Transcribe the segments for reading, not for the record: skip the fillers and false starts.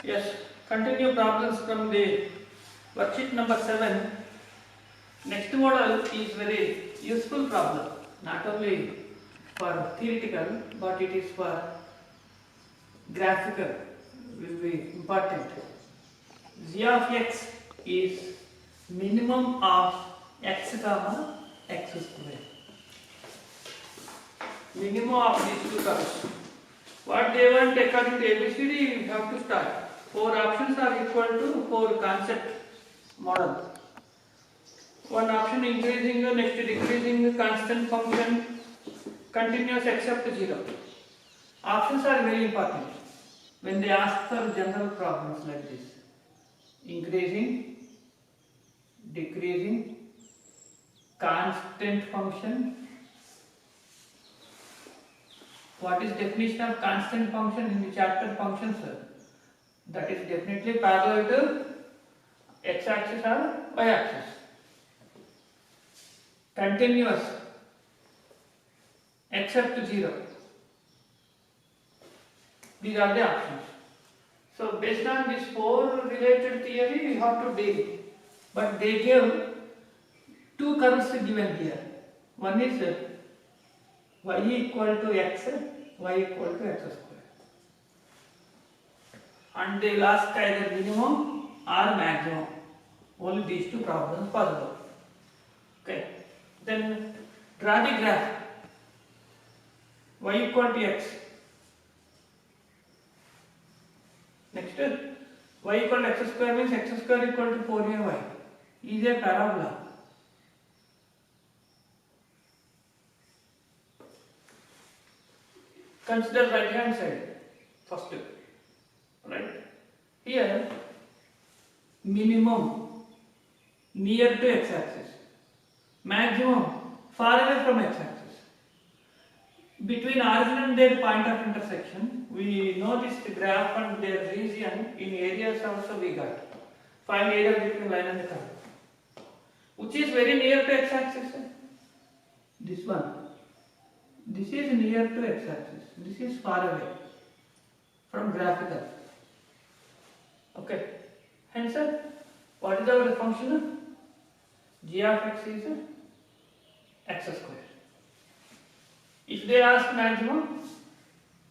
Yes, continue problems from the worksheet number 7. Next model is very useful problem, not only for theoretical but it is for graphical, will be important. G of x is minimum of x comma x square. Minimum of these two terms. What they want according to ABCD, you have to start. 4 options are equal to 4 concept model. One option increasing, next decreasing, constant function, continuous except 0. Options are very important when they ask for general problems like this. Increasing, decreasing, constant function. What is definition of constant function in the chapter functions? That is definitely parallel to x-axis or y-axis. Continuous except 0. These are the options. So based on this 4 related theory, we have to deal. But they give 2 curves given here. One is y equal to x, y equal to x square. And they will ask either minimum or maximum. Only these 2 problems possible. Okay. Then draw the graph. Y equal to x. Next, y equal to x square means x square equal to 4ay. Is a parabola. Consider right hand side first. Right? Here, minimum near to x axis, maximum far away from x axis. Between origin and their point of intersection, we know this graph and their region in areas also we got. Find area between line and the curve. Which is very near to x axis? This one. This is near to x axis. This is far away from graphical. Okay. Hence, what is our function? G of x is x square. If they ask maximum,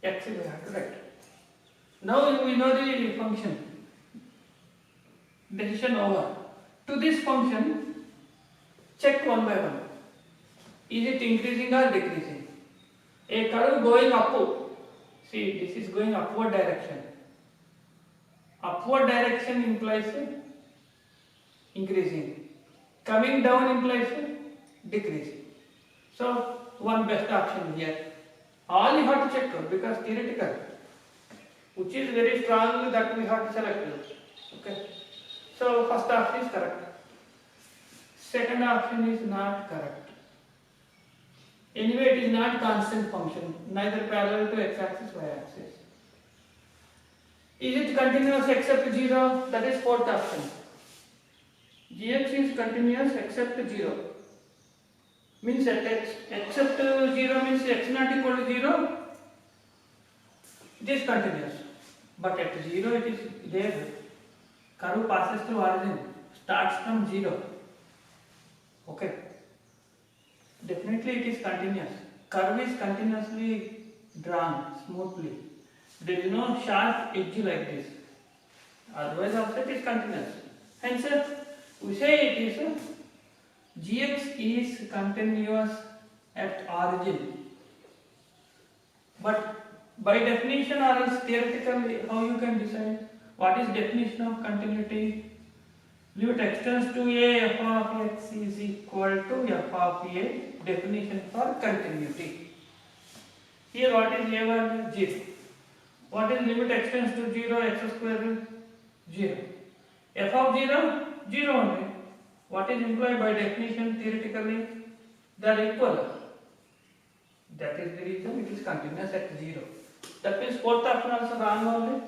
x we have to write. Now we know the function. Decision over. To this function, check one by one. Is it increasing or decreasing? A curve going upward. See, this is going upward direction. Upward direction implies increasing. Coming down implies decreasing. So, one best option here. All you have to check out because theoretical. Which is very strong that we have to select. Okay. So, first option is correct. Second option is not correct. Anyway, it is not constant function, neither parallel to x-axis, y-axis. Is it continuous except 0? That is fourth option. Gx is continuous except 0. Means at x except 0 means x not equal to 0. It is continuous. But at 0 it is there. Curve passes through origin. Starts from 0. Okay. Definitely it is continuous. Curve is continuously drawn smoothly. There is no sharp edge like this. Otherwise also it is continuous. Hence we say it is Gx is continuous at origin. But by definition or else theoretically how you can decide? What is definition of continuity? Limit extends to a f of x is equal to f of a. Definition for continuity. Here what is a value? 0. What is limit extends to 0? X square 0. F of 0? 0 only. What is implied by definition theoretically? They are equal. That is the reason it is continuous at 0. That means fourth option also wrong only.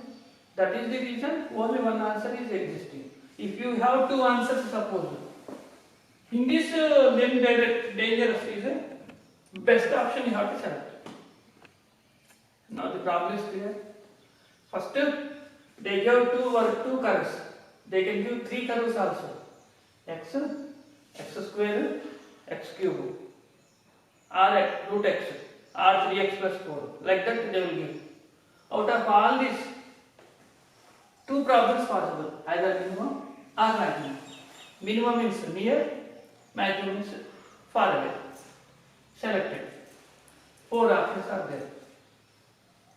That is the reason only one answer is existing. If you have 2 answers, suppose. In this then dangerous is a best option you have to select. Now the problem is clear. First, They give two curves. They can give three curves also. X square, x cube, or root x, or 3x plus 4. Like that they will give. Out of all these, two problems possible, either minimum or maximum. Minimum means near, maximum means far away. Selected. 4 options are there.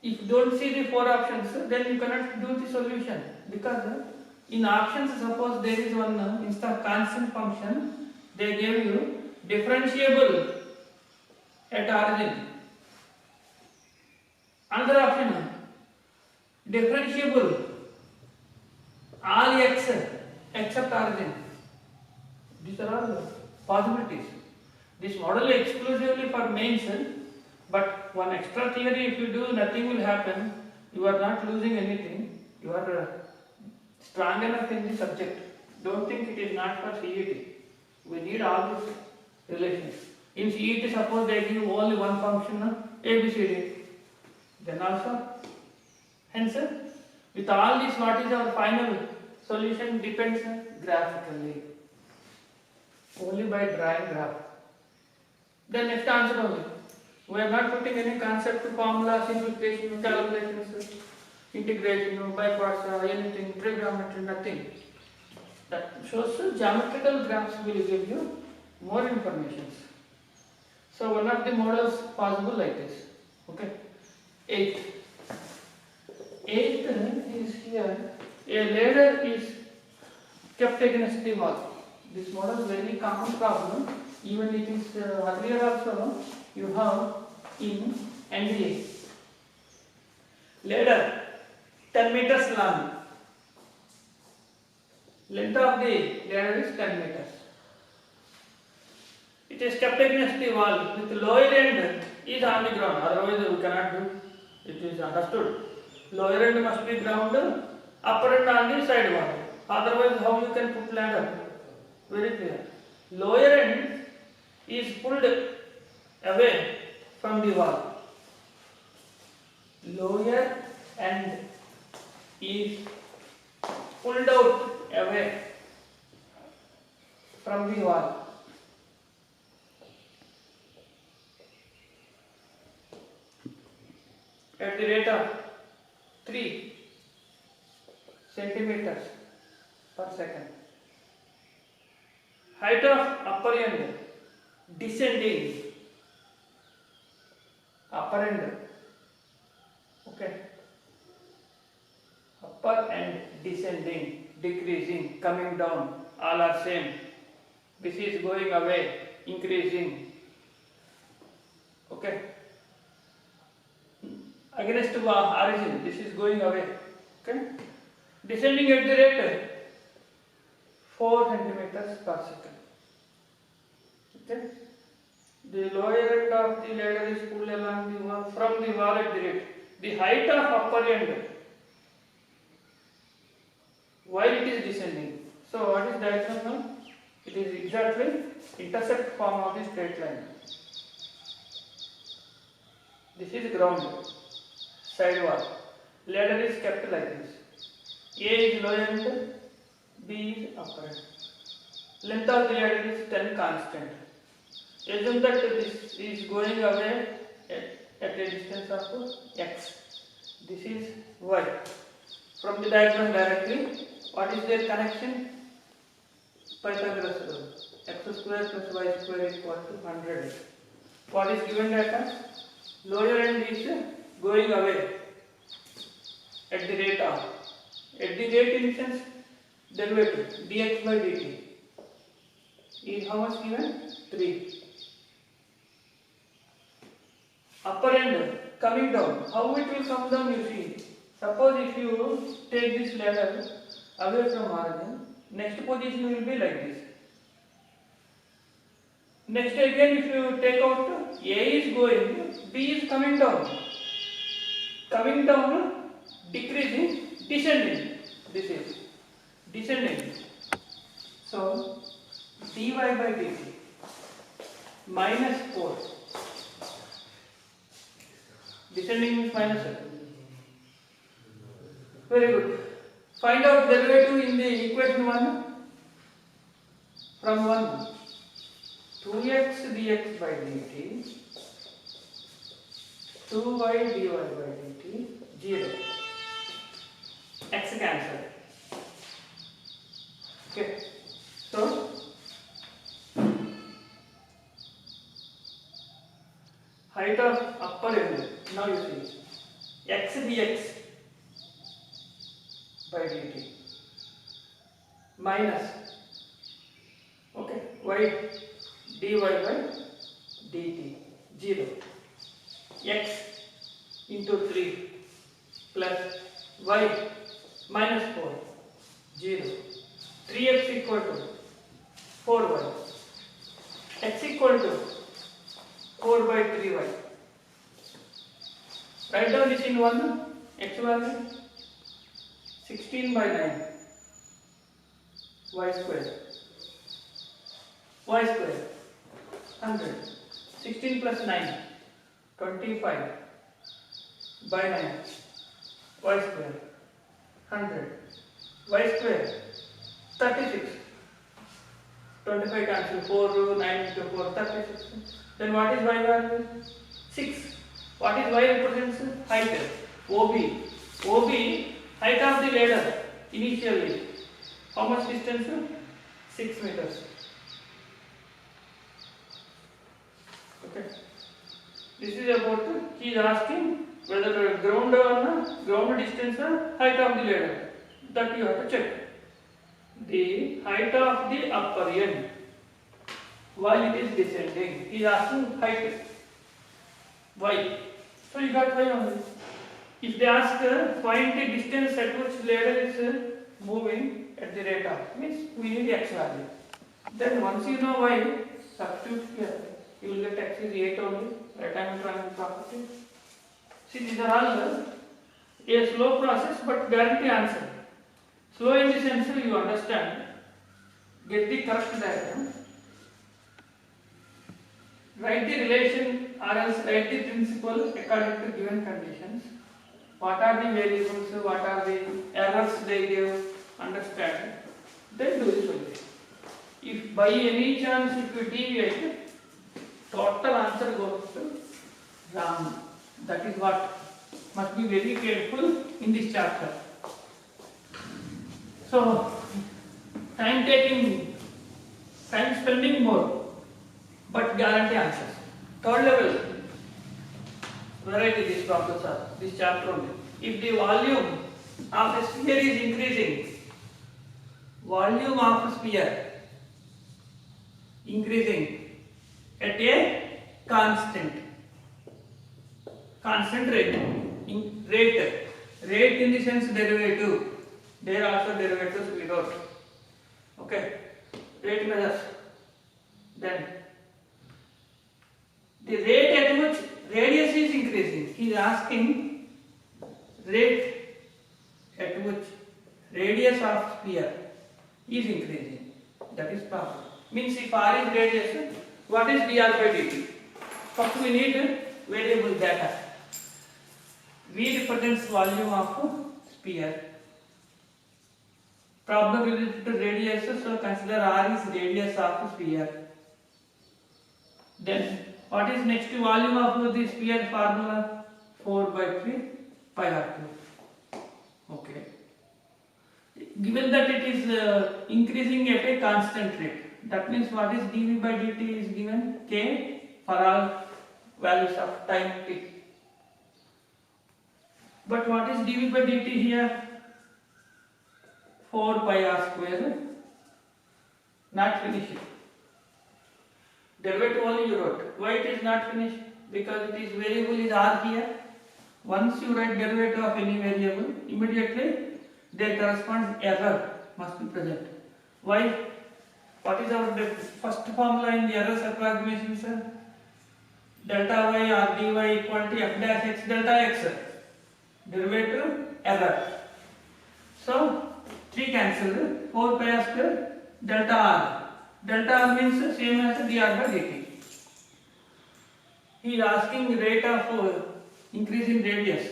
If you don't see the 4 options, then you cannot do the solution, because in options, suppose there is one instead of constant function, they gave you differentiable at origin. Another option, differentiable all x except origin. These are all possibilities. This model is exclusively for mains, but one extra theory, if you do, nothing will happen. You are not losing anything. You are strong enough in the subject. Don't think it is not for CET. We need all these relations. In CET, suppose they give only one function, ABCD. Then also, hence, with all this, what is our final solution depends graphically. Only by drawing graph. Then next answer only. We are not putting any concept to formula, simplification, calculations, integration, by parts, anything, trigonometry, nothing. That shows geometrical graphs will give you more information. So one of the models possible like this. Okay. Eighth is here. A ladder is kept against the wall. This model is very common problem. Even it is earlier also you have in NBA. Ladder 10 meters long. Length of the ladder is 10 meters. It is kept against the wall with the lower end is on the ground. Otherwise we cannot do. It is understood. Lower end must be ground, upper end on the side wall. Otherwise how you can put ladder? Very clear. Lower end is pulled away from the wall. Lower end is pulled out away from the wall. At the rate of 3 centimeters per second. Height of upper end descending. Upper end. Okay. Upper end descending, decreasing, coming down, all are same. This is going away, increasing. Okay. Against the origin, this is going away. Okay. Descending at the rate 4 centimeters per second. Okay. The lower end of the ladder is pulled along the wall from the wall at the rate. The height of upper end while it is descending. So what is diagonal now? It is exactly intersect form of the straight line. This is ground, side wall. Ladder is kept like this. A is lower end, B is upper end. Length of the ladder is 10 constant. Assume that this is going away at a distance of x. This is y. From the diagram directly, what is their connection? Pythagoras rule. X square plus y square equal to 100. What is given data? Lower end is going away at the rate of. At the rate in sense derivative dx by dt is how much given? 3. Upper end coming down. How it will come down, you see. Suppose if you take this ladder away from origin, next position will be like this. Next again, if you take out, A is going, B is coming down. Coming down, decreasing, descending. This is descending. So, dy by dt minus 4. Descending means minus 7. Very good. Find out derivative in the equation 1 from 1. 2x dx by dt, 2y dy by dt, 0. X cancel. Okay. So, height of upper end, now you see, x dx by dt minus, okay, y dy by dt, 0. X into 3 plus y minus 4, 0. 3x equal to 4y. X equal to 4 by 3y. Write down this in 1. X value 16 by 9 y square. Y square 100. 16 plus 9 25 by 9 y square 100. Y square 36. 25 cancel 4 9 into 4 36. Then what is y value? 6. What is y represents? Height. OB. OB, height of the ladder initially. How much distance? 6 meters. Okay. This is about, he is asking whether ground distance or height of the ladder. That you have to check. The height of the upper end while it is descending. He is asking height. Y. So you got y only. If they ask find the distance at which ladder is moving at the rate of, means we need x value. Then once you know y, substitute here. You will get x is 8 only. Rectangle triangle property. See, these are all a slow process but guarantee answer. Slow in the sense you understand, get the correct diagram, write the relation or else write the principle according to given conditions. What are the variables, what are the errors they give, understand, then do the solution. If by any chance if you deviate, total answer goes to wrong. That is what must be very careful in this chapter. So, time spending more, but guarantee answers. Third level, variety these problems are, this chapter only. If the volume of a sphere is increasing, volume of a sphere increasing at a constant rate. Rate in the sense derivative. There are also derivatives without. Okay. Rate measures. Then the rate at which radius is increasing. He is asking rate at which radius of sphere is increasing. That is problem. Means if r is radius, what is dr by dt? First we need variable data. V represents volume of sphere. Problem related to radius, so consider r is radius of sphere. Then what is next to volume of the sphere formula? 4 by 3 pi r2. Okay. Given that it is increasing at a constant rate, that means what is dv by dt is given k for all values of time t. But what is dv by dt here? 4 pi r square. Not finished. Derivative only you wrote. Why it is not finished? Because it is variable is r here. Once you write derivative of any variable, immediately their corresponding error must be present. Why? What is our first formula in the errors approximation, sir? Delta y r dy equal to f dash x delta x. Derivative error. So 3 cancel, 4 pi r square delta r. Delta r means same as dr by dt. He is asking rate of increase in radius.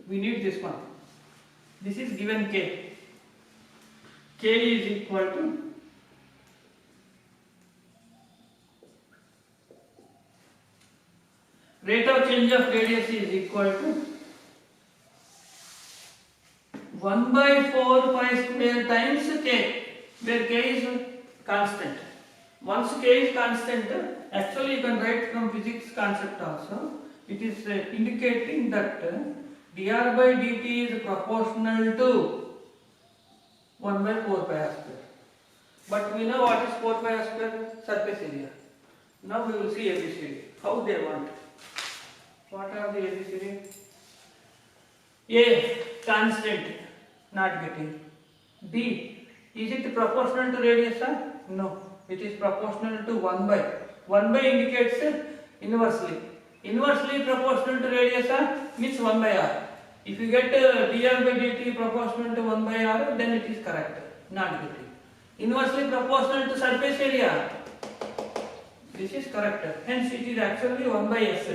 We need this one. This is given k. K is equal to rate of change of radius is equal to 1 by 4 pi square times k, where k is constant. Once k is constant, actually you can write from physics concept also. It is indicating that dr by dt is proportional to 1 by 4 pi r square. But we know what is 4 pi r square? Surface area. Now we will see ABCD. How they want. What are the ABCD? A, constant, not getting. B, is it proportional to radius? No, it is proportional to 1 by. 1 by indicates inversely. Inversely proportional to radius means 1 by r. If you get dr by dt proportional to 1 by r, then it is correct, not getting. Inversely proportional to surface area, this is correct. Hence it is actually 1 by s.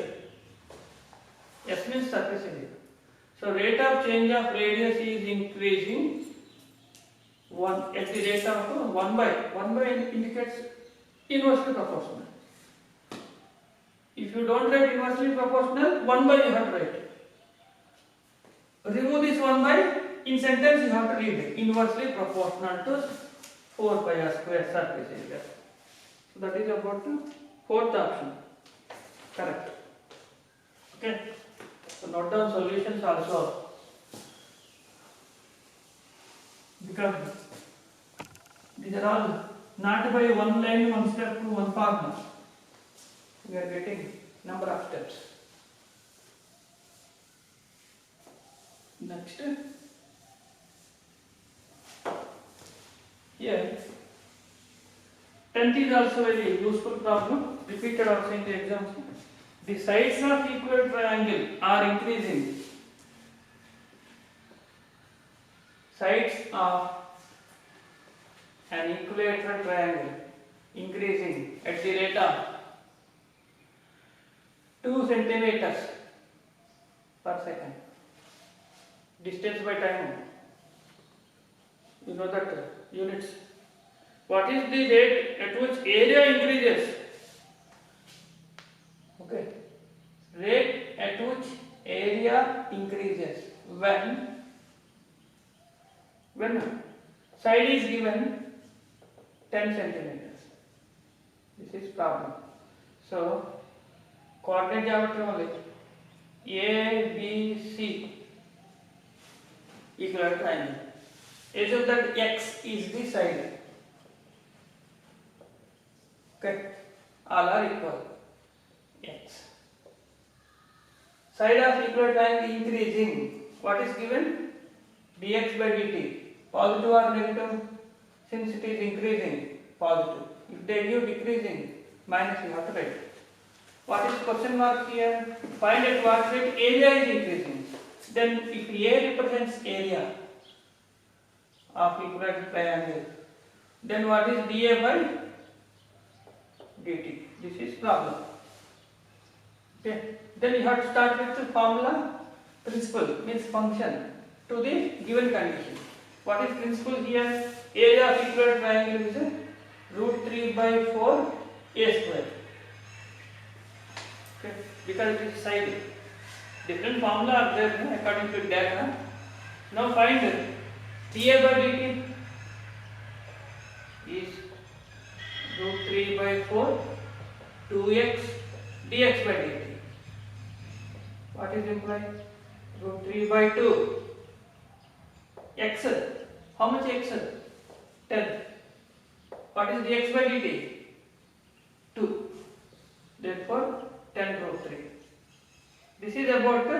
S means surface area. So rate of change of radius is increasing at the rate of 1 by. 1 by indicates inversely proportional. If you don't write inversely proportional, 1 by you have to write. Remove this 1 by, in sentence you have to read inversely proportional to 4 pi r square surface area. So that is about the fourth option. Correct. Okay. So note down solutions also, because these are all not by one line, one step to one formula. We are getting number of steps. Next, here 10th is also very useful problem, repeated also in the exams. The sides of equal triangle are increasing. Sides of an equilateral triangle increasing at the rate of 2 centimeters per second. Distance by time. You know that units. What is the rate at which area increases? Okay. Rate at which area increases when side is given 10 centimeters. This is problem. So coordinate geometry only. A, B, C equal triangle. Assume that x is the side. Okay. All are equal. X. Side of equal triangle increasing. What is given? Dx by dt. Positive or negative? Since it is increasing, positive. If they give decreasing, minus you have to write. What is question mark here? Find at what rate area is increasing. Then if A represents area of equilateral triangle, then what is dA by dt? This is problem. Okay. Then you have to start with the formula principle, means function, to the given condition. What is principle here? Area of equilateral triangle is root 3 by 4 a square. Okay. Because it is side. Different formula are there according to diagram. Now find dA by dt is root 3 by 4 2x dx by dt. What is implied? Root 3 by 2 x. How much x? 10. What is dx by dt? 2. Therefore 10 root 3. This is about the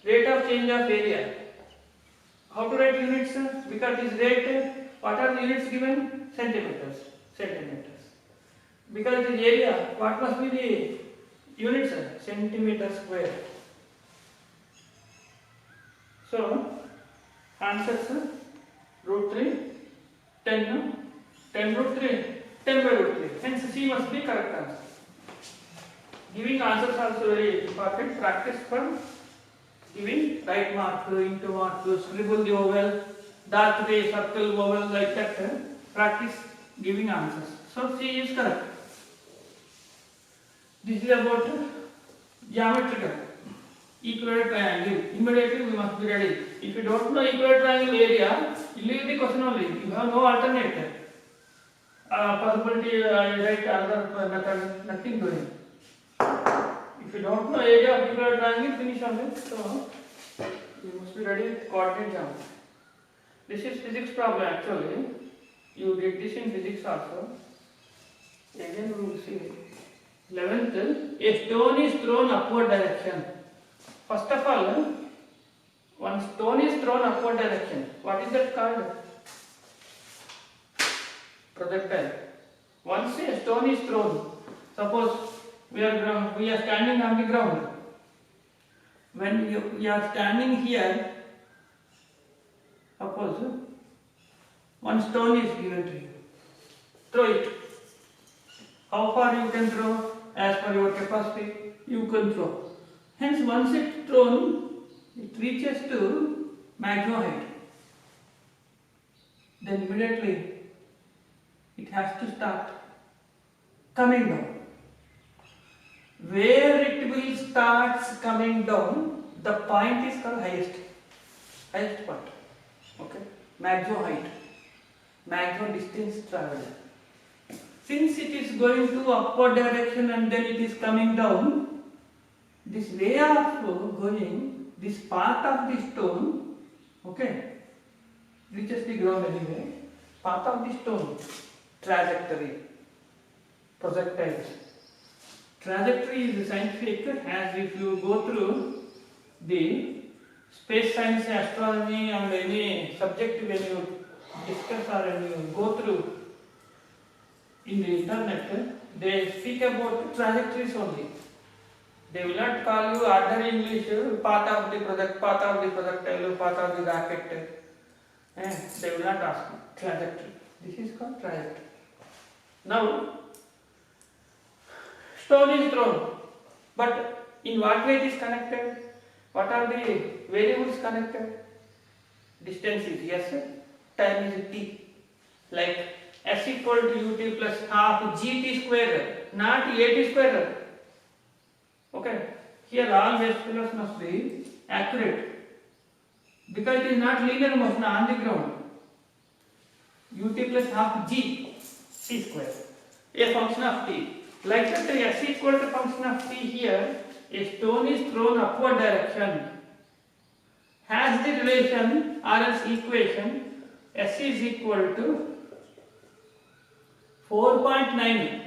rate of change of area. How to write units? Because this rate, what are the units given? Centimeters. Because this area, what must be the units? Centimeter square. So, answers root 3, 10 root 3, 10 by root 3. Hence C must be correct answer. Giving answers also very important. Practice for Giving right mark, into mark, scribble the vowel, dark way, circle vowel, like that. Practice giving answers. So C is correct. This is about geometrical. Equilateral triangle. Immediately we must be ready. If you don't know equilateral triangle area, you leave the question only. You have no alternative. Possibility write other method, nothing doing. If you don't know area of equilateral triangle, finish only. So you must be ready with coordinate geometry. This is physics problem actually. You did this in physics also. Again we will see. 11th, a stone is thrown upward direction. First of all, one stone is thrown upward direction. What is that called? Projectile. Once a stone is thrown, suppose we are standing on the ground. When we are standing here, suppose one stone is given to you. Throw it. How far you can throw? As per your capacity, you can throw. Hence, once it's thrown, it reaches to maximum height. Then immediately it has to start coming down. Where it will start coming down, the point is called highest point. Okay, maximum height, maximum distance traveled. Since it is going to upward direction and then it is coming down, this way of going, this part of the stone, okay, reaches the ground anyway. Part of the stone, trajectory, projectiles. Trajectory is scientific as if you go through the space science, astronomy and any subject when you discuss or when you go through in the internet, they speak about trajectories only. They will not call you ordinary English, path of the projectile, path of the rocket. They will not ask you trajectory. This is called trajectory. Now, stone is thrown, but in what way it is connected? What are the variables connected? Distance is s, time is t. Like s equal to ut plus half gt square, not at square. Okay, here all vesicles must be accurate because it is not linear motion on the ground. Ut plus half g c square, a function of t. Like that, s equal to function of t here, a stone is thrown upward direction. Has the relation or else equation s is equal to 4.9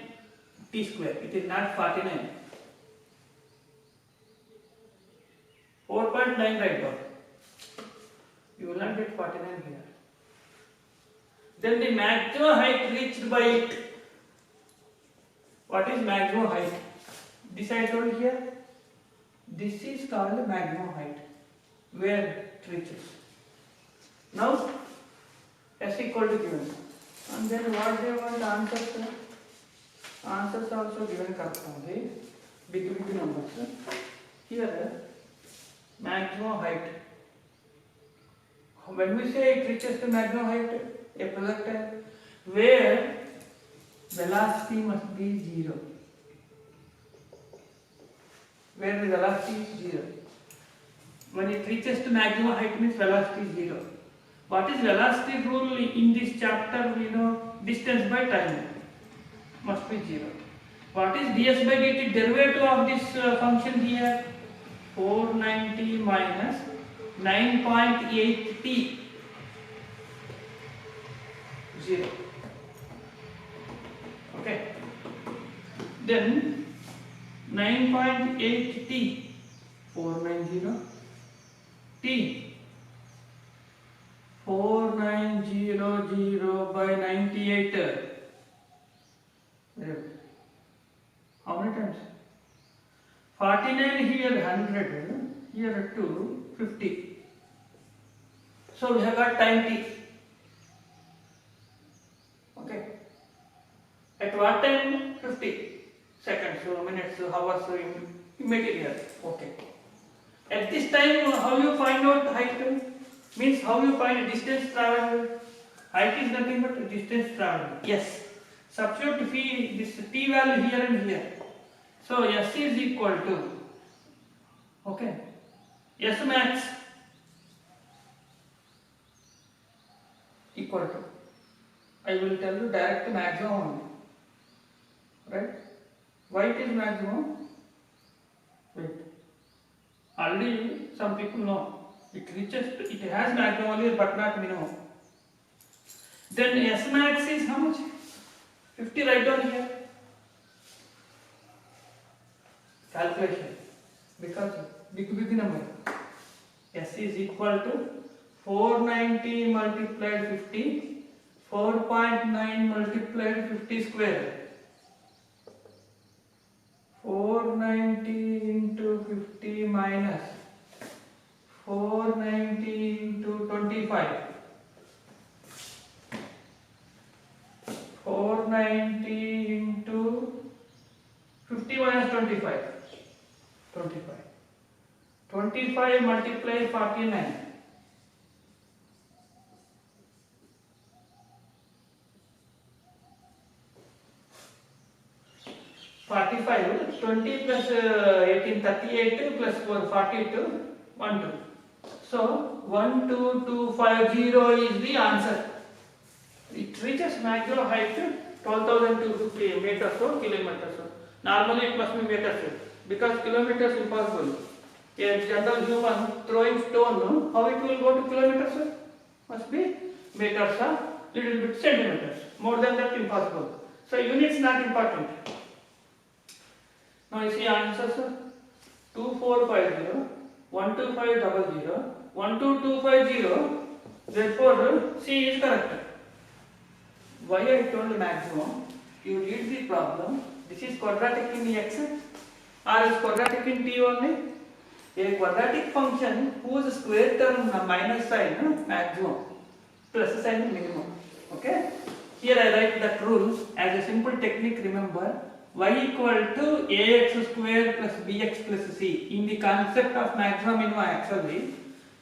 t square. It is not 49. 4.9 right down. You will not get 49 here. Then the maximum height reached by it. What is maximum height? This I told here. This is called maximum height. Where it reaches. Now s equal to given. And then what they want answers? Answers also given correctly. Big numbers. Here maximum height. When we say it reaches to maximum height, a projectile where velocity must be 0. Where the velocity is 0. When it reaches to maximum height means velocity is 0. What is velocity rule in this chapter? We know distance by time must be 0. What is ds by dt? Derivative of this function here? 490 minus 9.8 t 0. Okay. Then 9.8 t 490 t 4900 by 98. How many times? 49 here 100, here 250. So we have got time t. Okay. At what time? 50 seconds, so minutes, so hours, so immediately. Okay. At this time, how you find out height? Means how you find distance traveled. Height is nothing but distance traveled. Yes. Substitute phi, this t value here and here. So S is equal to, okay, S max equal to, I will tell you direct maximum only, right? Why it is maximum? Wait. Already some people know it reaches, it has maximum only but not minimum. Then S max is how much? 50, write down here. Calculation. Because big number. S is equal to 490 multiplied 50, 4.9 multiplied 50 square. 490 into 50 minus 490 into 25. 490 into 50 minus 25. 25. 25 multiply 49. 45, 20 plus 18, 38 plus 4, 42, 1, 2. So 12250 is the answer. It reaches maximum height 12,250 meters or kilometers. Normally it must be meters because kilometers impossible. A general human throwing stone, how it will go to kilometers? Must be meters or little bit centimeters. More than that impossible. So units not important. Now you see answers 2450, 12500, 12250. Therefore C is correct. Why I told maximum? You read the problem. This is quadratic in x or is quadratic in t only? A quadratic function whose square term minus sign maximum, plus sign minimum. Okay? Here I write that rule as a simple technique. Remember, y equal to ax square plus bx plus c. In the concept of maximum minimum, actually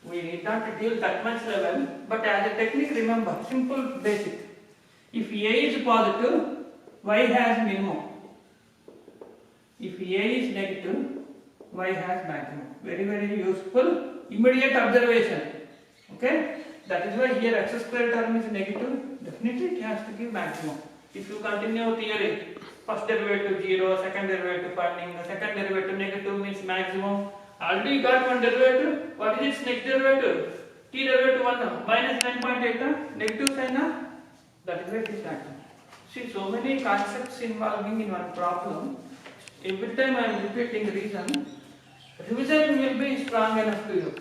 we need not deal that much level, but as a technique, remember, simple basic. If a is positive, y has minimum. If a is negative, y has maximum. Very useful immediate observation. Okay, that is why here x square term is negative. Definitely it has to give maximum. If you continue theory, first derivative 0, second derivative finding, the second derivative negative means maximum. Already got one derivative. What is its next derivative? T derivative 1 minus 9.8 negative sign. That is why it is maximum. See, so many concepts involving in one problem. Every time I am repeating reason, revision will be strong enough to you.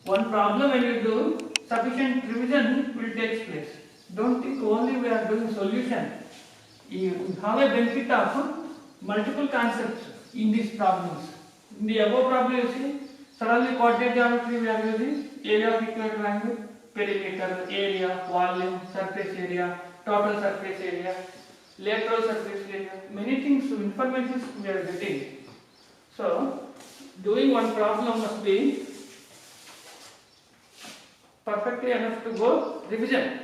One problem when you do, sufficient revision will take place. Don't think only we are doing solution. You have a benefit of multiple concepts in these problems. In the above problem you see, suddenly coordinate geometry we are using area of equator angle, perimeter, area, volume, surface area, total surface area, lateral surface area, many things, information we are getting. So, doing one problem must be perfectly enough to go revision.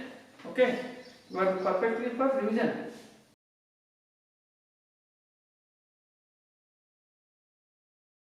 Okay, you are perfectly for revision.